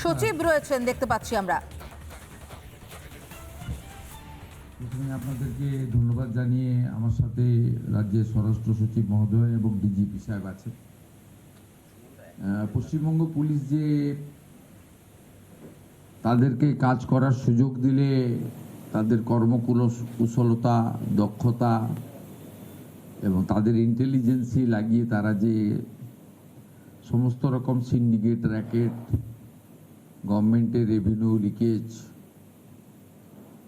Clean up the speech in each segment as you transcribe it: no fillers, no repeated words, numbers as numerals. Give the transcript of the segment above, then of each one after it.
সচিব রয়েছেন দেখতে পাচ্ছি আমরা। প্রথমে আপনাদেরকে ধন্যবাদ জানিয়ে আমার সাথে রাজ্যের স্বরাষ্ট্র সচিব মহোদয় এবং ডিজিপি সাহেব আছেন। পশ্চিমবঙ্গ পুলিশ যে তাদেরকে কাজ করার সুযোগ দিলে তাদের কর্মকুশলতা, দক্ষতা এবং তাদের ইন্টেলিজেন্সি লাগিয়ে তারা যে সমস্ত রকম সিন্ডিকেট, র্যাকেট, গভর্নমেন্টের রেভিনিউ লিকেজ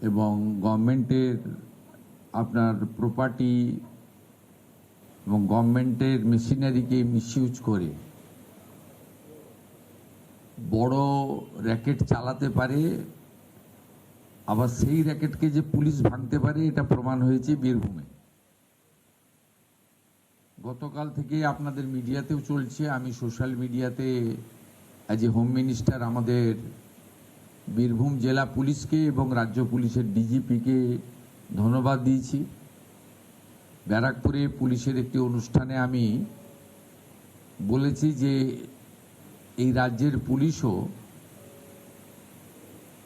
এবং গভর্নমেন্টের আপনার প্রপার্টি এবং গভর্নমেন্টের মেশিনারিকে মিসইউজ করে বড় র্যাকেট চালাতে পারে, আবার সেই র্যাকেটকে যে পুলিশ ভাঙতে পারে, এটা প্রমাণ হয়েছে বীরভূমে। গতকাল থেকে আপনাদের মিডিয়াতেও চলছে, আমি সোশ্যাল মিডিয়াতে অ্যাজ এ হোম মিনিস্টার আমাদের বীরভূম জেলা পুলিশকে এবং রাজ্য পুলিশের ডিজিপিকে ধন্যবাদ দিয়েছি। ব্যারাকপুরে পুলিশের একটি অনুষ্ঠানে আমি বলেছি যে এই রাজ্যের পুলিশও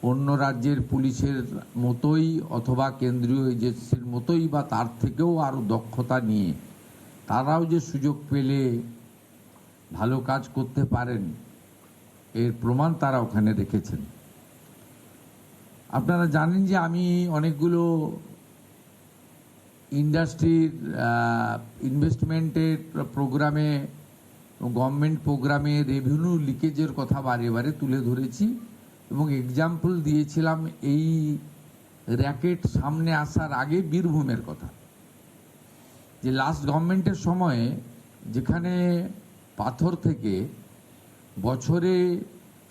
অন্য রাজ্যের পুলিশের মতোই অথবা কেন্দ্রীয় এজেন্সির মতোই বা তার থেকেও আরও দক্ষতা নিয়ে তারাও যে সুযোগ পেলে ভালো কাজ করতে পারেন, এর প্রমাণ তারা ওখানে রেখেছেন। আপনারা জানেন যে আমি অনেকগুলো ইন্ডাস্ট্রির ইনভেস্টমেন্টের প্রোগ্রামে, গভর্নমেন্ট প্রোগ্রামে রেভিনিউ লিকেজের কথা বারে বারে তুলে ধরেছি এবং এক্সাম্পল দিয়েছিলাম এই র্যাকেট সামনে আসার আগে বীরভূমের কথা, যে লাস্ট গভর্নমেন্টের সময়ে যেখানে পাথর থেকে বছরে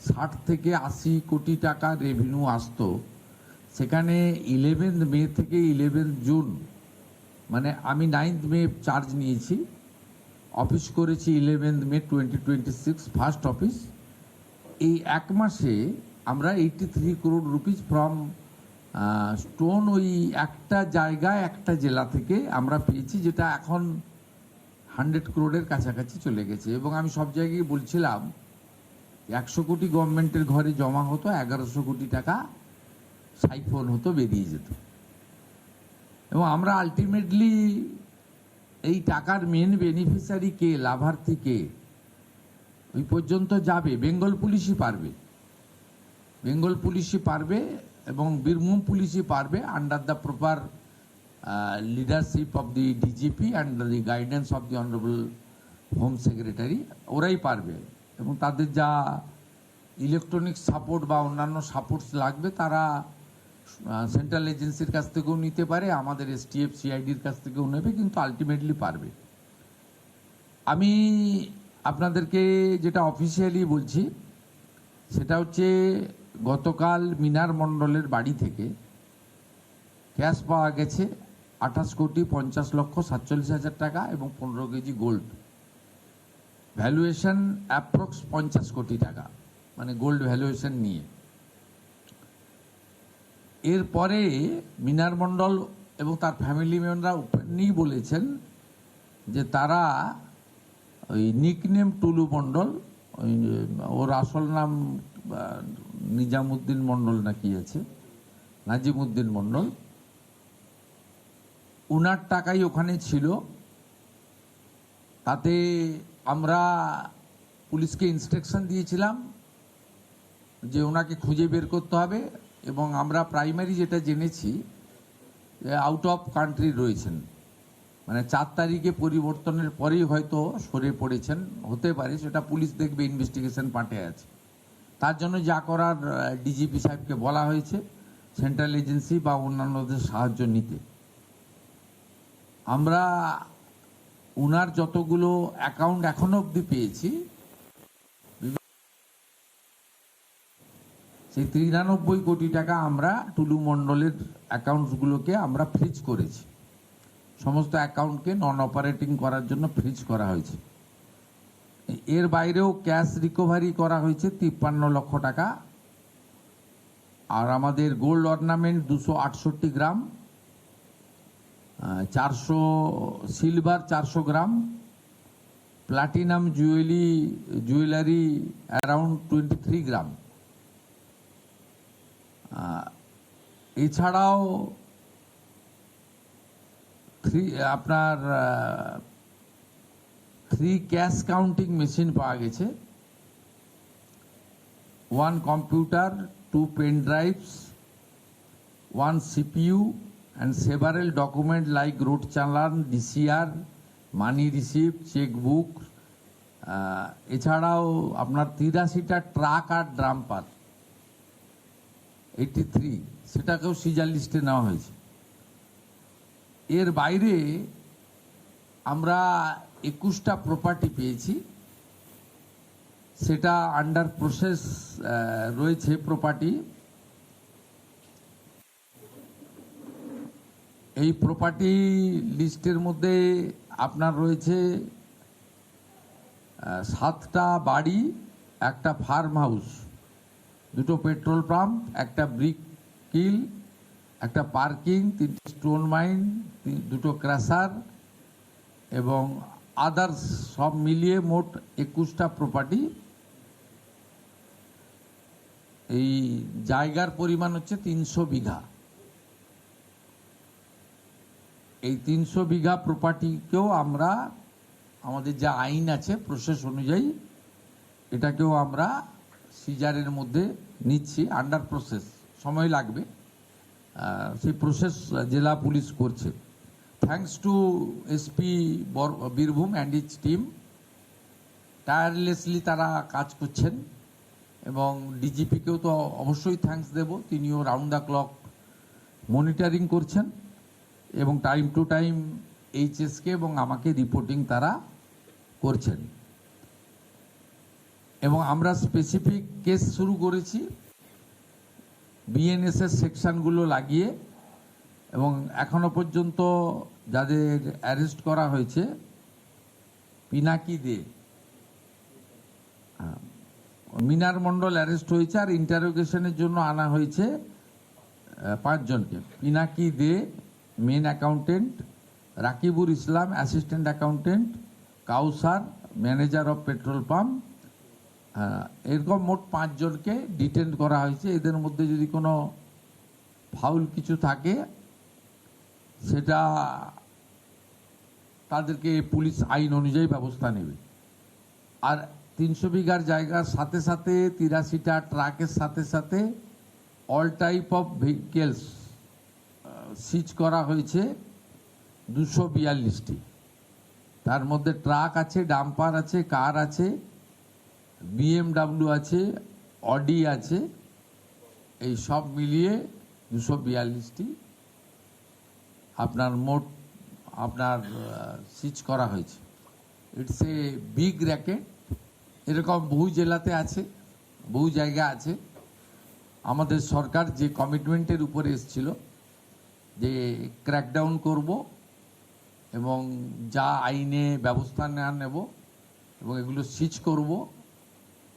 60 থেকে 80 কোটি টাকা রেভিনিউ আসতো, সেখানে 11 মে থেকে 11 জুন, মানে আমি 9 মে চার্জ নিয়েছি, অফিস করেছি 11 মে 2026 ফার্স্ট অফিস। এই এক মাসে আমরা 83 করোড় রুপিস ফ্রম স্টোন ওই একটা জায়গায় একটা জেলা থেকে আমরা পেয়েছি, যেটা এখন 100 করোড়ের কাছাকাছি চলে গেছে। এবং আমি সব জায়গায় বলছিলাম 100 কোটি গভর্নমেন্টের ঘরে জমা হতো, 1100 কোটি টাকা সাইফোন হতো, বেরিয়ে যেত। এবং আমরা আলটিমেটলি এই টাকার মেন বেনিফিশিয়ারি কে, লাভার্থী কে, ওই পর্যন্ত যাবে বেঙ্গল পুলিশই পারবে, বেঙ্গল পুলিশই পারবে এবং বীরভূম পুলিশই পারবে, under the proper leadership of the DGP and the guidance of the honourable home secretary, ওরাই পারবে। এবং তাদের যা ইলেকট্রনিক সাপোর্ট বা অন্যান্য সাপোর্টস লাগবে তারা সেন্ট্রাল এজেন্সির কাছ থেকেও নিতে পারে, আমাদের এসটিএফ সিআইডির কাছ থেকেও নেবে, কিন্তু আলটিমেটলি পারবে। আমি আপনাদেরকে যেটা অফিসিয়ালি বলছি সেটা হচ্ছে, গতকাল মিনার মণ্ডলের বাড়ি থেকে ক্যাশ পাওয়া গেছে 28,50,47,000 টাকা এবং 15 কেজি গোল্ড, ভ্যালুয়েশন অ্যাপ্রক্স 50 কোটি টাকা, মানে গোল্ড ভ্যালুয়েশন নিয়ে। এরপরে মিনার মণ্ডল এবং তার ফ্যামিলি মেম্বাররা ওপেনলি বলেছেন যে তারা ওই নিকনেম টুলু মণ্ডল, ওর আসল নাম নিজামুদ্দিন মণ্ডল না কি আছে, নাজিমুদ্দিন মণ্ডল, উনার টাকাই ওখানে ছিল। তাতে আমরা পুলিশকে ইনস্ট্রাকশন দিয়েছিলাম যে ওনাকে খুঁজে বের করতে হবে, এবং আমরা প্রাইমারি যেটা জেনেছি আউট অফ কান্ট্রি রয়েছেন, মানে 4 তারিখে পরিবর্তনের পরেই হয়তো সরে পড়েছেন, হতে পারে, সেটা পুলিশ দেখবে, ইনভেস্টিগেশন পার্টে আছে। তার জন্য যা করার ডিজিপি সাহেবকে বলা হয়েছে সেন্ট্রাল এজেন্সি বা অন্যান্যদের সাহায্য নিতে। আমরা উনার যতগুলো অ্যাকাউন্ট এখনো অবধি পেয়েছি, সেই 93 কোটি টাকা আমরা টুলু মণ্ডলের অ্যাকাউন্টসগুলোকে আমরা ফ্রিজ করেছি, সমস্ত অ্যাকাউন্টকে নন অপারেটিং করার জন্য ফ্রিজ করা হয়েছে। এর বাইরেও ক্যাশ রিকভারি করা হয়েছে 53 লক্ষ টাকা, আর আমাদের gold ornament 268 gram, 400 silver 400 gram, platinum jewellery around 23 gram, এছাড়াও আপনার 3 ক্যাশ কাউন্টিং মেশিন পাওয়া গেছে, 1 computer, 2 pen drives, 1 CPU and several documents like road challan, DCR, money receipt, chequebook. এছাড়াও আপনার 83টা ট্রাক আর ড্রাম্পার, 83, সেটাকেও সিজার লিস্টে নেওয়া হয়েছে। এর বাইরে আমরা 21টা প্রপার্টি পেয়েছি, সেটা আন্ডার প্রসেস রয়েছে প্রপার্টি। এই প্রপার্টি লিস্টের মধ্যে আপনার রয়েছে 7টা বাড়ি, একটা ফার্ম হাউস, 2টো পেট্রোল পাম্প, একটা ব্রিক কিল, একটা পার্কিং, 3টে স্টোন মাইন, 2টো ক্র্যাশার এবং আদার্স সব মিলিয়ে মোট 21টা প্রপার্টি। এই জায়গার পরিমাণ হচ্ছে 300 বিঘা। এই 300 বিঘা প্রপার্টিকেও আমরা আমাদের যা আইন আছে প্রসেস অনুযায়ী এটাকেও আমরা সিজারের মধ্যে নিচ্ছি, আন্ডার প্রসেস, সময় লাগবে, সেই প্রসেস জেলা পুলিশ করছে। Thanks to SP Birbhum and is team, tirelessly তারা কাজ করছেন এবং ডিজিপিকেও তো অবশ্যই থ্যাঙ্কস দেব, তিনিও রাউন্ড দ্য ক্লক মনিটরিং করছেন এবং টাইম টু টাইম এইচএসকে এবং আমাকে রিপোর্টিং তারা করছেন। এবং আমরা স্পেসিফিক কেস শুরু করেছি বিএনএসএস সেকশনগুলো লাগিয়ে, এবং এখনো পর্যন্ত যাদের অ্যারেস্ট করা হয়েছে, পিনাকি দে, মিনার মণ্ডল অ্যারেস্ট হয়েছে, আর ইন্টারোগেশনের জন্য আনা হয়েছে 5 জনকে। Pinaki De main accountant, Rakibur Islam assistant accountant, Kausar manager of petrol pump, এরকম মোট 5 জনকে ডিটেন করা হয়েছে। এদের মধ্যে যদি কোনো ফাউল কিছু থাকে সেটা তাদেরকে পুলিশ আইন অনুযায়ী ব্যবস্থা নেবে। আর 300 বিঘার জায়গার সাথে সাথে 83টা ট্রাকের সাথে সাথে অল টাইপ অফ ভেহিকেলস সিজ করা হয়েছে 242টি। তার মধ্যে ট্রাক আছে, ডাম্পার আছে, কার আছে, BMW আছে, অডি আছে, এই সব মিলিয়ে 242টি আপনার মোট আপনার সিজ করা হয়েছে। It's a big racket. এরকম বহু জেলাতে আছে, বহু জায়গা আছে। আমাদের সরকার যে কমিটমেন্টের উপরে এসেছিল যে ক্র্যাকডাউন করব এবং যা আইনে ব্যবস্থা নেব এবং এগুলো সিজ করব,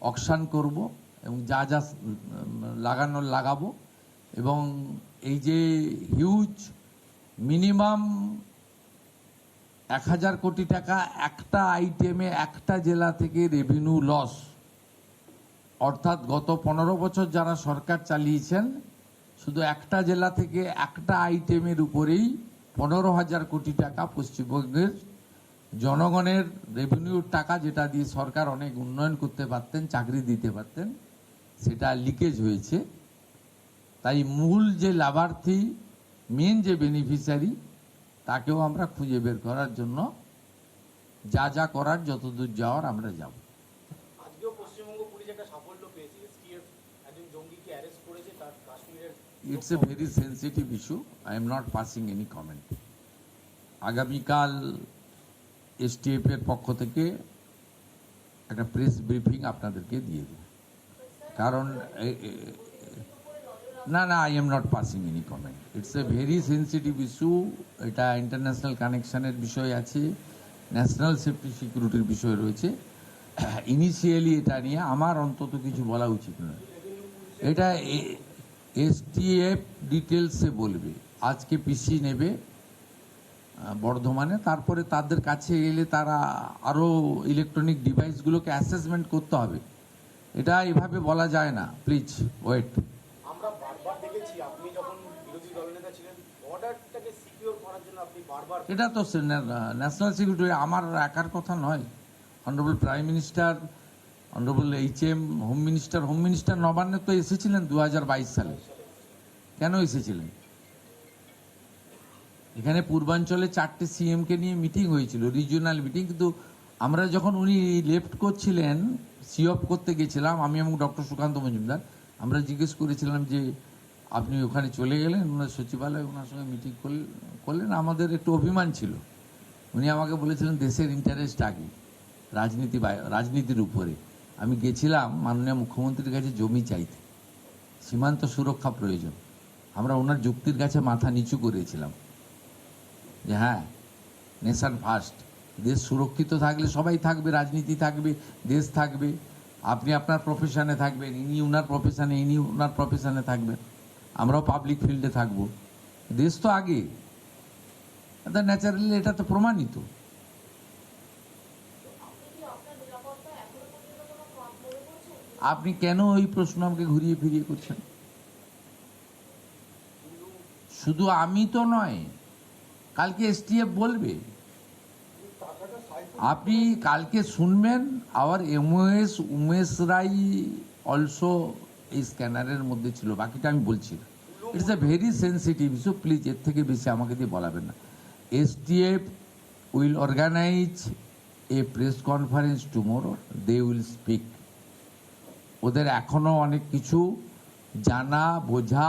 অকশন করব এবং যা যা লাগানোর লাগাবো, এবং এই যে হিউজ মিনিমাম 1000 কোটি টাকা একটা আইটেমে একটা জেলা থেকে রেভিনিউ লস, অর্থাৎ গত 15 বছর যারা সরকার চালিয়েছেন শুধু একটা জেলা থেকে একটা আইটেমের উপরেই 15,000 কোটি টাকা পশ্চিমবঙ্গের জনগণের রেভিনিউর টাকা, যেটা দিয়ে সরকার অনেক উন্নয়ন করতে পারতেন, চাকরি দিতে পারতেন, সেটা লিকেজ হয়েছে। তাই মূল যে লাভার্থী, মেন যে বেনিফিশিয়ারি, তাকেও আমরা খুঁজে বের করার জন্য যা যা করার, যতদূর যাওয়ার আমরা যাব। আজকেও পশ্চিমবঙ্গ পুলিশ একটা সাফল্য পেয়েছে, এসটিএফ একজন জঙ্গিকে অ্যারেস্ট করেছে, তার কাশ্মীরের। It's a very sensitive issue, I am not passing any comment. আগামীকাল এসটিএফ এর পক্ষ থেকে একটা প্রেস ব্রিফিং আপনাদেরকে দিয়ে দেব, কারণ না I am not passing any comment. It's a very sensitive issue. এটা ইন্টারন্যাশনাল কানেকশনের বিষয় আছে, ন্যাশনাল সেফটি সিকিউরিটির বিষয় রয়েছে। ইনিশিয়ালি এটা নিয়ে আমার অন্তত কিছু বলা উচিত নয়। এটা এসটিএফ ডিটেলসে বলবে। আজকে পিসি নেবে বর্ধমানে, তারপরে তাদের কাছে এলে তারা আরও ইলেকট্রনিক ডিভাইসগুলোকে অ্যাসেসমেন্ট করতে হবে। এটা এভাবে বলা যায় না, প্লিজ ওয়েট। আমরা বারবার বারবার এটা তো ন্যাশনাল সিকিউরিটি আমার একার কথা নয়। Honourable prime minister, honourable home minister নবান্নে তো এসেছিলেন 2022 সালে। কেন এসেছিলেন? এখানে পূর্বাঞ্চলে 4টে সিএম কে নিয়ে মিটিং হয়েছিল, রিজিওনাল মিটিং, কিন্তু আমরা যখন উনি লেফট করছিলেন, সিঅফ করতে গেছিলাম আমি এবং ডক্টর সুকান্ত মজুমদার, আমরা জিজ্ঞেস করেছিলাম যে আপনি ওখানে চলে গেলেন, ওনার সচিবালয়, ওনার সঙ্গে মিটিং করলেন। আমাদের একটু অভিমান ছিল। উনি আমাকে বলেছিলেন দেশের ইন্টারেস্ট আগে, রাজনীতির উপরে। আমি গেছিলাম মাননীয় মুখ্যমন্ত্রীর কাছে জমি চাইতে, সীমান্ত সুরক্ষা প্রয়োজন। আমরা ওনার যুক্তির কাছে মাথা নিচু করেছিলাম যে হ্যাঁ, নেশন ফার্স্ট, দেশ সুরক্ষিত থাকলে সবাই থাকবে, রাজনীতি থাকবে, দেশ থাকবে, আপনি আপনার প্রফেশনে থাকবেন, ইনি ওনার প্রফেশনে থাকবেন, আমরাও পাবলিক ফিল্ডে থাকবো, দেশ তো আগে। ন্যাচারালি এটা তো প্রমাণিত। আপনি কেন ওই প্রশ্ন আমাকে ঘুরিয়ে ফিরিয়ে করছেন? শুধু আমি তো নয়, কালকে এসটিএফ বলবে, আপনি কালকে শুনবেন। আবার উমেশ রাই অলসো এই স্ক্যানারের মধ্যে ছিল, বাকিটা আমি বলছি না। It's a very sensitive issue, please এর থেকে বেশি আমাকে দিয়ে বলাবেন না। STF will organise a press conference tomorrow, they will speak. ওদের এখনো অনেক কিছু জানা বোঝা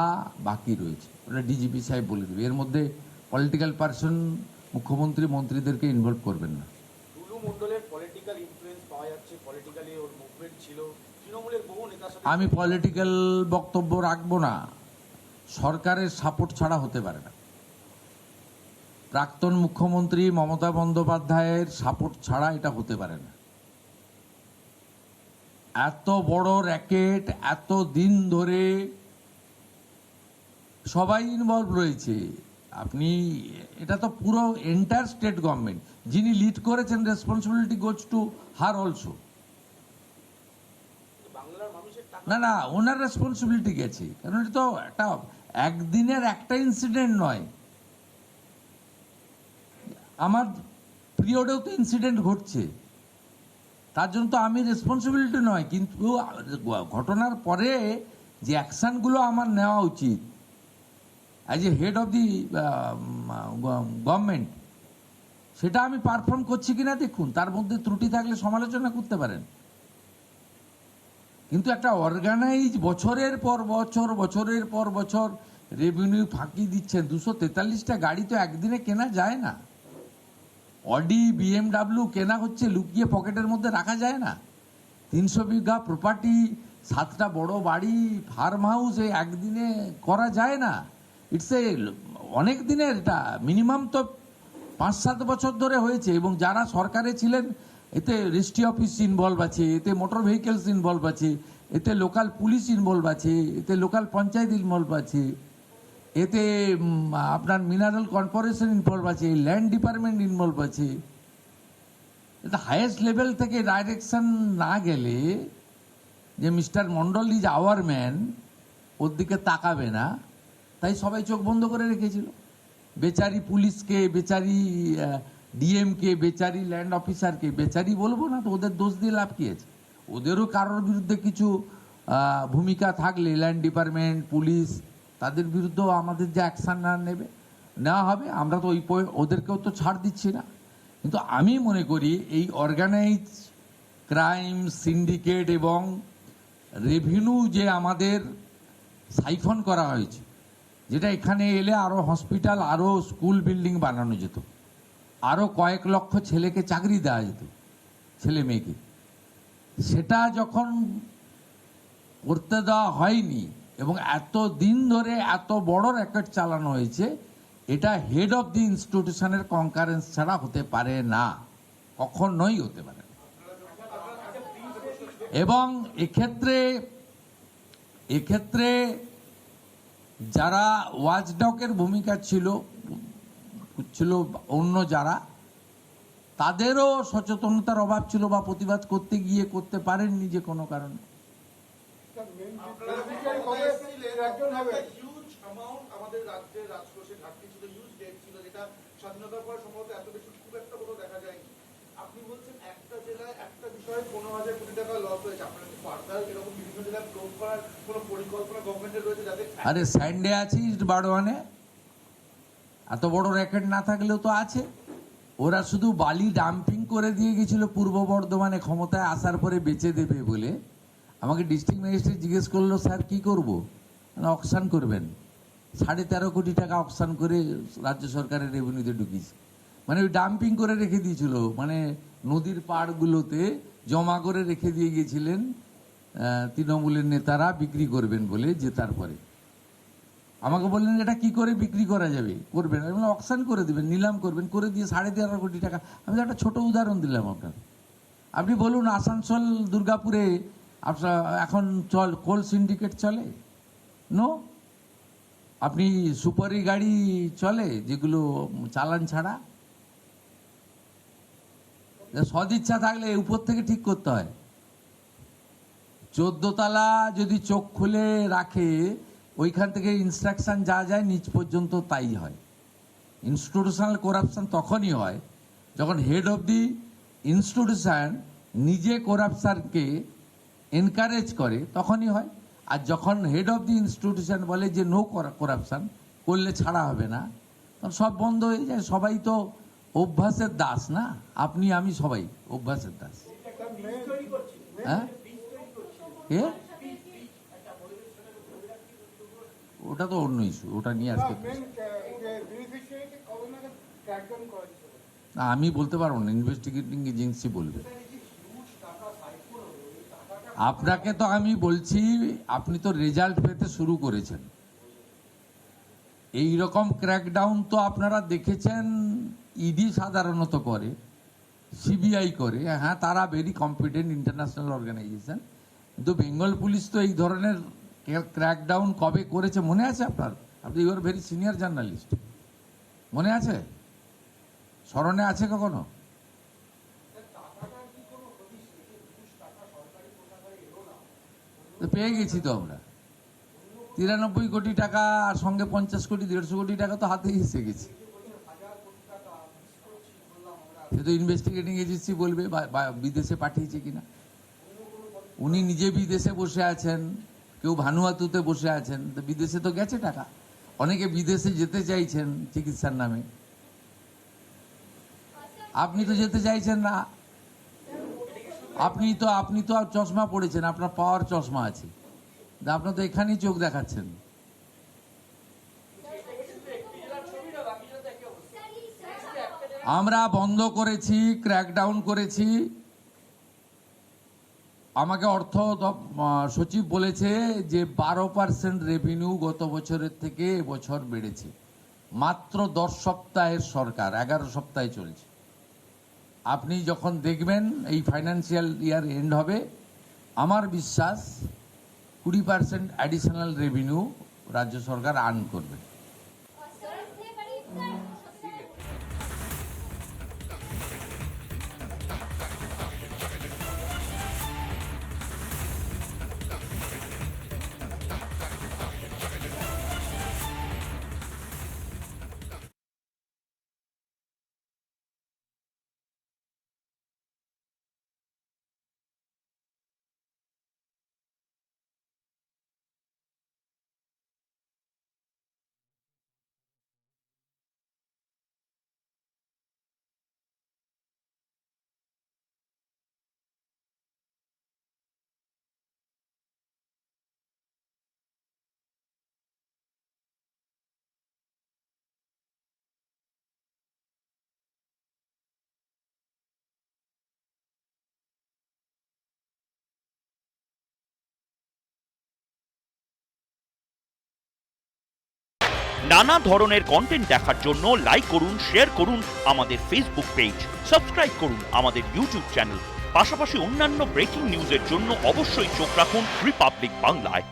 বাকি রয়েছে, ওটা ডিজিপি সাহেব বলে দেবে। এর মধ্যে পলিটিক্যাল পার্সন, মুখ্যমন্ত্রী, মন্ত্রীদেরকে ইনভলভ করবেন না। টুলু মণ্ডলের পলিটিক্যাল ইনফ্লুয়েন্স পাওয়া যাচ্ছে, পলিটিক্যালি ওর মুভমেন্ট ছিল, তৃণমূলের বহু নেতার সাথে। আমি পলিটিক্যাল বক্তব্য রাখবো না, সরকারের সাপোর্ট ছাড়া হতে পারে না। প্রাক্তন মুখ্যমন্ত্রী মমতা বন্দ্যোপাধ্যায়ের সাপোর্ট ছাড়া এটা হতে পারে না। এত বড় র্যাকেট, এত দিন ধরে সবাই ইনভলভ রয়েছে। আপনি এটা তো পুরো এন্টায়ার স্টেট গভর্নমেন্ট, যিনি লিড করেছেন, responsibility goes to her also. বাংলার মানুষের টাকা না না, ওনার রেসপন্সিবিলিটি গেছে, কারণ এটা তো একটা একদিনের একটা ইনসিডেন্ট নয়। আমার পিরিয়ডেও তো ইনসিডেন্ট ঘটছে, তার জন্য তো আমি রেসপন্সিবিলিটি নয়, কিন্তু ঘটনার পরে যে অ্যাকশনগুলো আমার নেওয়া উচিত as a head of the government, সেটা আমি পারফর্ম করছি কিনা দেখুন। তার মধ্যে ত্রুটি থাকলে সমালোচনা করতে পারেন, কিন্তু একটা অর্গানাইজ বছরের পর বছর রেভিনিউ ফাঁকি দিচ্ছেন। 243টা গাড়ি তো একদিনে কেনা যায় না। অডি, BMW কেনা হচ্ছে, লুকিয়ে পকেটের মধ্যে রাখা যায় না। 300 বিঘা প্রপার্টি, 7টা বড় বাড়ি, ফার্ম হাউস একদিনে করা যায় না। ইটস এ অনেক দিনের, এটা মিনিমাম তো 5-7 বছর ধরে হয়েছে। এবং যারা সরকারে ছিলেন, এতে রেজিস্ট্রি অফিস ইনভলভ আছে, এতে মোটর ভেহিকেলস ইনভলভ আছে, এতে লোকাল পুলিশ ইনভলভ আছে, এতে লোকাল পঞ্চায়েত ইনভলভ আছে, এতে আপনার মিনারেল কর্পোরেশন ইনভলভ আছে, ল্যান্ড ডিপার্টমেন্ট ইনভলভ আছে। এটা হাইয়েস্ট লেভেল থেকে ডাইরেকশন না গেলে যে mister Mondal is our man, ওর দিকে তাকাবে না, তাই সবাই চোখ বন্ধ করে রেখেছিল। বেচারি পুলিশকে, বেচারি ডিএমকে, বেচারি ল্যান্ড অফিসারকে, বেচারি বলবো না তো, ওদের দোষ দিয়ে লাভ কি আছে? ওদেরও কারোর বিরুদ্ধে কিছু ভূমিকা থাকলে, ল্যান্ড ডিপার্টমেন্ট, পুলিশ, তাদের বিরুদ্ধেও আমাদের যে অ্যাকশন নেওয়া হবে। আমরা তো ওদেরকেও তো ছাড় দিচ্ছি না। কিন্তু আমি মনে করি এই অর্গানাইজ ক্রাইম সিন্ডিকেট এবং রেভিনিউ যে আমাদের সাইফন করা হয়েছে, যেটা এখানে এলে আরও হসপিটাল, আরও স্কুল বিল্ডিং বানানো যেত, আরও কয়েক লক্ষ ছেলেকে চাকরি দেওয়া যেত, ছেলে মেয়েকে, সেটা যখন করতে দেওয়া হয়নি এবং এত দিন ধরে এত বড় র্যাকেট চালানো হয়েছে, এটা হেড অফ দি ইনস্টিটিউশনের কনকারেন্স ছাড়া হতে পারে না, কখনোই হতে পারে না। এবং এক্ষেত্রে যারা ওয়াচডগের ভূমিকা ছিল অন্য যারা, তাদেরও সচেতনতার অভাব ছিল বা প্রতিবাদ করতে গিয়ে করতে পারেননি যে কোনো কারণে। আমাদের রাজ্যের রাজকোষে ঘাটতি ছিল, হিউজ ডেট ছিল, যেটা স্বাধীনতার পর সম্ভবত এত বেশি খুব একটা বড় দেখা যায়নি। আপনি বলছেন একটা জেলায় একটা বিষয়ে 15,000 কোটি টাকা লস হয়েছে, আপনার কি ফার্দার এরকম বিভিন্ন জেলায় প্রয়োগ করার কোনো পরিকল্পনা গভর্নমেন্টের রয়েছে যাতে? আরে স্যান্ডে আছে ইস্ট বারোয়ানে, এত বড় র্যাকেট না থাকলেও তো আছে। ওরা শুধু বালি ডাম্পিং করে দিয়ে গেছিল পূর্ব বর্ধমানে ক্ষমতায় আসার পরে বেচে দেবে বলে। আমাকে ডিস্ট্রিক্ট ম্যাজিস্ট্রেট জিজ্ঞেস করলো, স্যার কি করবো? অকশান করবেন। 13.5 কোটি টাকা অকশান করে রাজ্য সরকারের রেভিনিউতে ঢুকিয়েছে। মানে ওই ডাম্পিং করে রেখে দিয়েছিল, মানে নদীর পাড়গুলোতে জমা করে রেখে দিয়ে গিয়েছিলেন তৃণমূলের নেতারা বিক্রি করবেন বলে জেতার পরে। আমাকে বললেন এটা কি করে বিক্রি করা যাবে, করবেন অকশান করে দেবেন, নিলাম করবেন, করে দিয়ে 13.5 কোটি টাকা। আমি তো একটা ছোট উদাহরণ দিলাম আপনার। আপনি বলুন আসানসোল দুর্গাপুরে আপনার এখন কোল সিন্ডিকেট চলে? নো। আপনি সুপারি গাড়ি চলে যেগুলো চালান ছাড়া? সদিচ্ছা থাকলে উপর থেকে ঠিক করতে হয়। 14 তলা যদি চোখ খুলে রাখে, ওইখান থেকে ইনস্ট্রাকশন যা যায় নিচ পর্যন্ত তাই হয়। ইনস্টিটিউশনাল করাপশন তখনই হয় যখন হেড অফ দি ইনস্টিটিউশন নিজে করাপশনকে এনকারেজ করে, তখনই হয়। আর যখন হেড অফ দি ইনস্টিটিউশন বলে যে নো করাপশন, করলে ছাড়া হবে না, তখন সব বন্ধ হয়ে যায়। সবাই তো অভ্যাসের দাস না, আপনি আমি সবাই অভ্যাসের দাস। হ্যাঁ, ওটা তো অন্য ইস্যু, ওটা নিয়ে আজকে আমি বলতে পারবো না, ইনভেস্টিগেটিং এজেন্সি বলবে। আপনাকে তো আমি বলছি, আপনি তো রেজাল্ট পেতে শুরু করেছেন। এই রকম ক্র্যাকডাউন তো আপনারা দেখেছেন, ইডি সাধারণত করে, সিবিআই করে। হ্যাঁ, তারা ভেরি কম্পিটেন্ট ইন্টারন্যাশনাল অর্গানাইজেশন। কিন্তু বেঙ্গল পুলিশ তো এই ধরনের ক্র্যাকডাউন কবে করেছে মনে আছে আপনার? আপনি ইউর ভেরি সিনিয়র জার্নালিস্ট, মনে আছে? স্মরণে আছে কখনো? পেয়ে গেছি তো আমরা 93 কোটি টাকা, আর সঙ্গে 50 কোটি 150 কোটি টাকা তো হাতে এসে গেছে। সে তো ইনভেস্টিগেটিং এজেন্সি বলবে বা বিদেশে পাঠিয়েছে কিনা। উনি নিজে বিদেশে বসে আছেন, কেউ ভানুয়াতুতে বসে আছেন, তো বিদেশে তো গেছে টাকা। অনেকে বিদেশে যেতে চাইছেন চিকিৎসার নামে, আপনি তো যেতে চাইছেন না। আপনি তো চশমা পড়েছেন, আপনার পাওয়ার চশমা আছে, আপনার তো এখানেই চোখ দেখাচ্ছেন। আমরা বন্ধ করেছি, ক্র্যাকডাউন করেছি। আমাকে অর্থ সচিব বলেছে যে 12% রেভিনিউ গত বছরের থেকে এবছর বেড়েছে। মাত্র 10 সপ্তাহের সরকার, 11 সপ্তাহে চলছে। আপনি যখন দেখবেন এই ফাইন্যান্সিয়াল ইয়ার এন্ড হবে, আমার বিশ্বাস 20% অ্যাডিশনাল রেভিনিউ রাজ্য সরকার আর্ন করবে। নানা ধরনের কন্টেন্ট দেখার জন্য লাইক করুন, শেয়ার করুন আমাদের ফেসবুক পেজ, সাবস্ক্রাইব করুন আমাদের ইউটিউব চ্যানেল। পাশাপাশি অন্যান্য ব্রেকিং নিউজের জন্য অবশ্যই চোখ রাখুন রিপাবলিক বাংলায়।